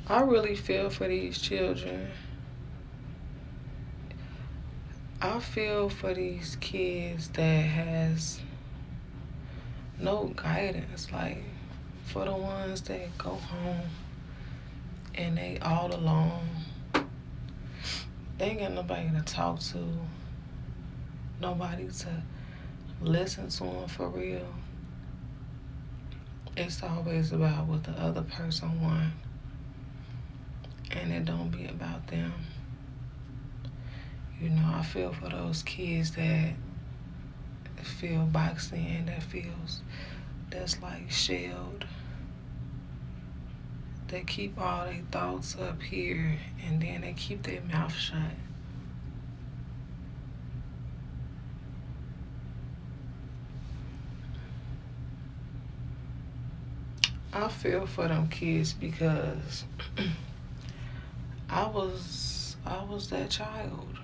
I really feel for these children. I feel for these kids that has no guidance. Like for the ones that go home and they all alone. They ain't got nobody to talk to, nobody to listen to them for real. It's always about what the other person want, and it don't be about them. You know, I feel for those kids that feel boxed in, that's like shelled. They keep all their thoughts up here, and then they keep their mouth shut. I feel for them kids because I was that child.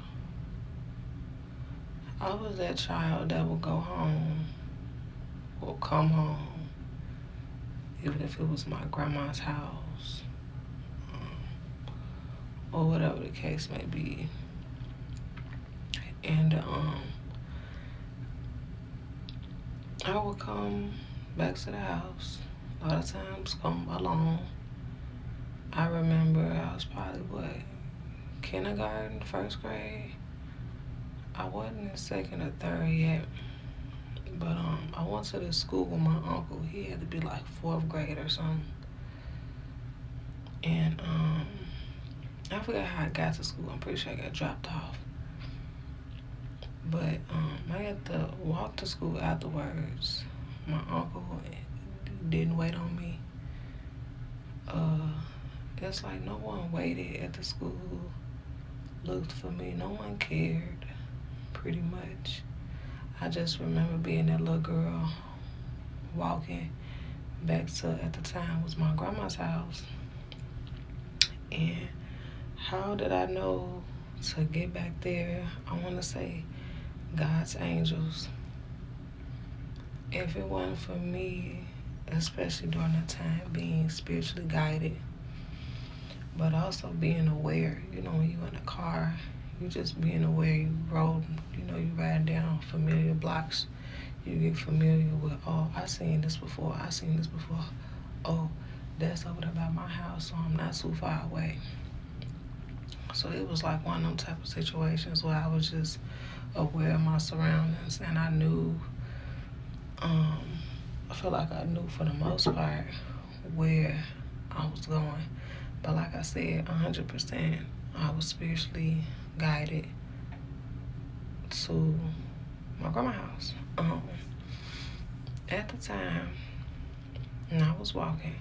I was that child that would go home or come home, even if it was my grandma's house, or whatever the case may be. And I would come back to the house. A lot of times come alone. I remember I was probably what, kindergarten, first grade. I wasn't in second or third yet. But I went to this school with my uncle. He had to be like fourth grade or something. And I forgot how I got to school. I'm pretty sure I got dropped off. But I had to walk to school afterwards. My uncle didn't wait on me. It's like no one waited at the school, looked for me. No one cared, pretty much. I just remember being that little girl walking back to, at the time, was my grandma's house. And how did I know to get back there? I want to say God's angels. If it wasn't for me, especially during that time, being spiritually guided, but also being aware, you know, when you in a car, you just being aware, you roll, you know, you ride down familiar blocks, you get familiar with, oh, I seen this before, oh, that's over there by my house, so I'm not too far away. So it was like one of them type of situations where I was just aware of my surroundings, and I knew, I feel like I knew for the most part where I was going. But like I said, 100%, I was spiritually guided to my grandma's house. At the time, and I was walking,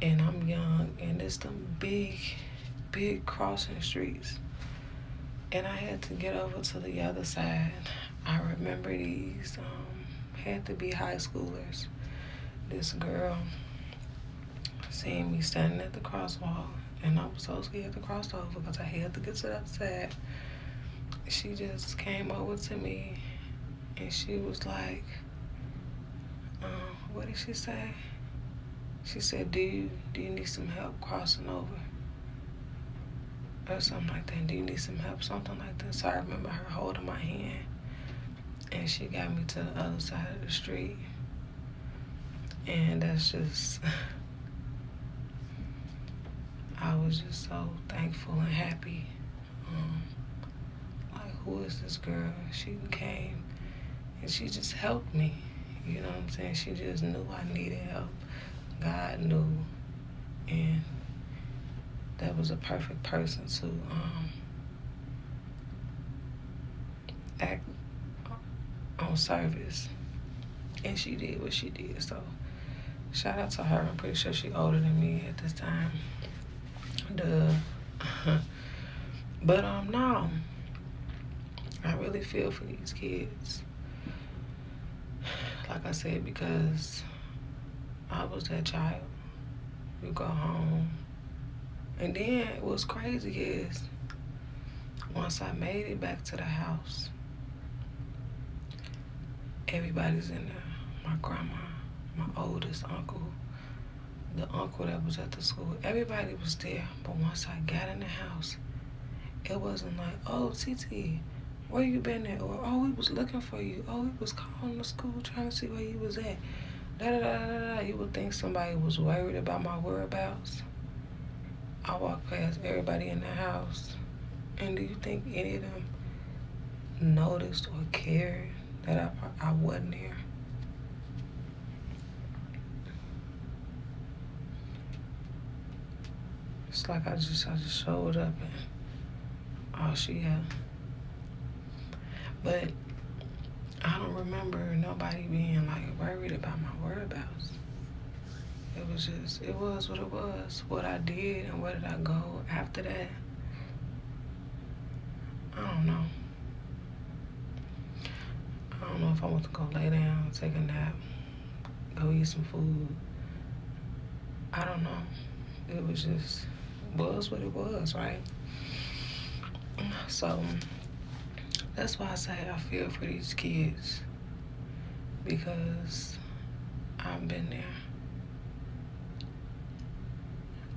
and I'm young, and it's them big crossing streets, and I had to get over to the other side. I remember these had to be high schoolers. This girl seen me standing at the crosswalk, and I was so scared to cross over because I had to get to the other side. She just came over to me, and she was like, what did she say? She said, do you need some help crossing over? Or something like that. Do you need some help? Something like that. So I remember her holding my hand, and she got me to the other side of the street. And that's just, I was just so thankful and happy. Like, who is this girl? She came and she just helped me. You know what I'm saying? She just knew I needed help. God knew. And that was a perfect person to act on service. And she did what she did. So shout out to her. I'm pretty sure she older than me at this time. Duh. But no. I really feel for these kids. Like I said, because I was that child. You go home. And then what's crazy is once I made it back to the house, everybody's in there. My grandma, my oldest uncle, the uncle that was at the school. Everybody was there. But once I got in the house, it wasn't like, oh, TT, where you been at? Or, oh, we was looking for you. Oh, we was calling the school trying to see where you was at. Da-da-da-da-da. You would think somebody was worried about my whereabouts. I walked past everybody in the house. And do you think any of them noticed or cared that I wasn't there? It's like I just showed up and oh, she had. But I don't remember nobody being like worried about my whereabouts. It was what it was. What I did and where did I go after that, I don't know. I don't know if I want to go lay down, take a nap, go eat some food. I don't know. It was what it was, right? So that's why I say I feel for these kids, because I've been there.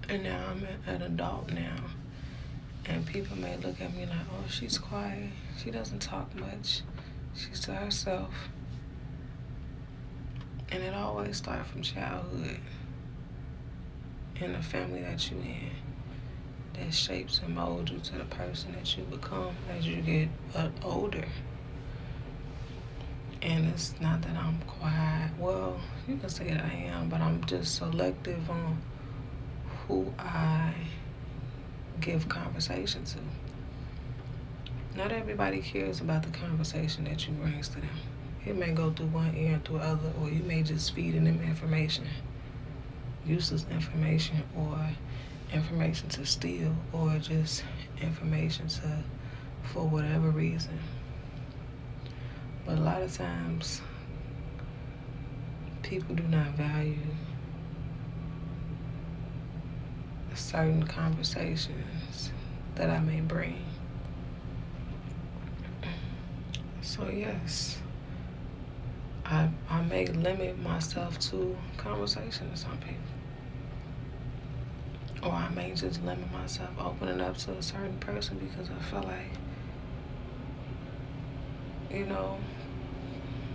And now I'm an adult now. And people may look at me like, oh, she's quiet. She doesn't talk much. She's to herself. And it always starts from childhood. In the family that you in, that shapes and molds you to the person that you become as you get older. And it's not that I'm quiet. Well, you can say that I am, but I'm just selective on who I give conversation to. Not everybody cares about the conversation that you bring to them. It may go through one ear and through the other, or you may just feed them information. Useless information, or information to steal, or just information for whatever reason. But a lot of times, people do not value certain conversations that I may bring. So yes, I may limit myself to conversation with some people. Or I may just limit myself opening up to a certain person because I feel like,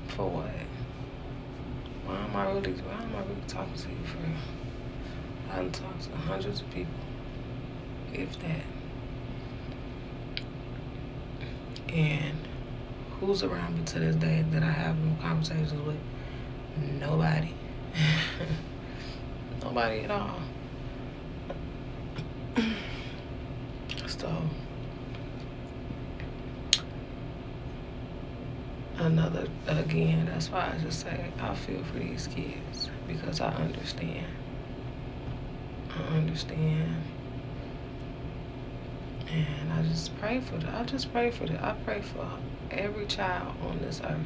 for what? Why am I really talking to you for real? I done talked to hundreds of people, if that. And who's around me to this day that I have no conversations with? Nobody. Nobody at all. So, again, that's why I just say I feel for these kids, because I understand. And I just pray for them. I pray for every child on this earth.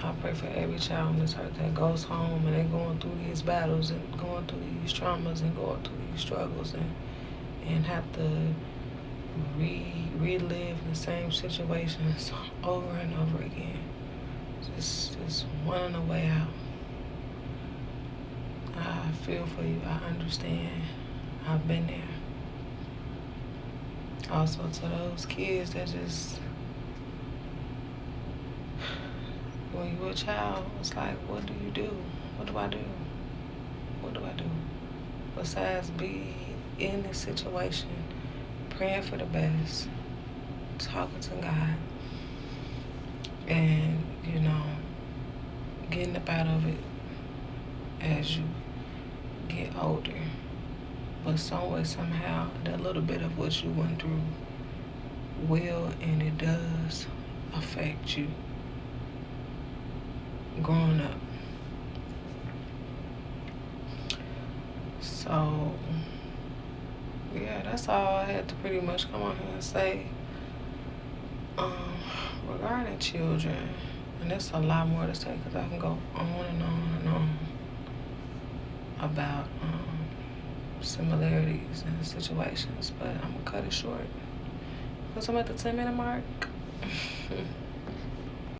I pray for every child on this earth that goes home and they're going through these battles and going through these traumas and going through these struggles and have to relive the same situations over and over again. Just wanting a way out. I feel for you. I understand. I've been there. Also to those kids that just, when you're a child, it's like, what do you do? What do I do? What do I do? Besides be in this situation, praying for the best, talking to God, and, getting up out of it as you get older. But some way, somehow, that little bit of what you went through will and it does affect you growing up. So, yeah, that's all I had to pretty much come on here and say regarding children. And there's a lot more to say because I can go on and on and on about similarities and situations, but I'm gonna cut it short because I'm at the 10-minute mark.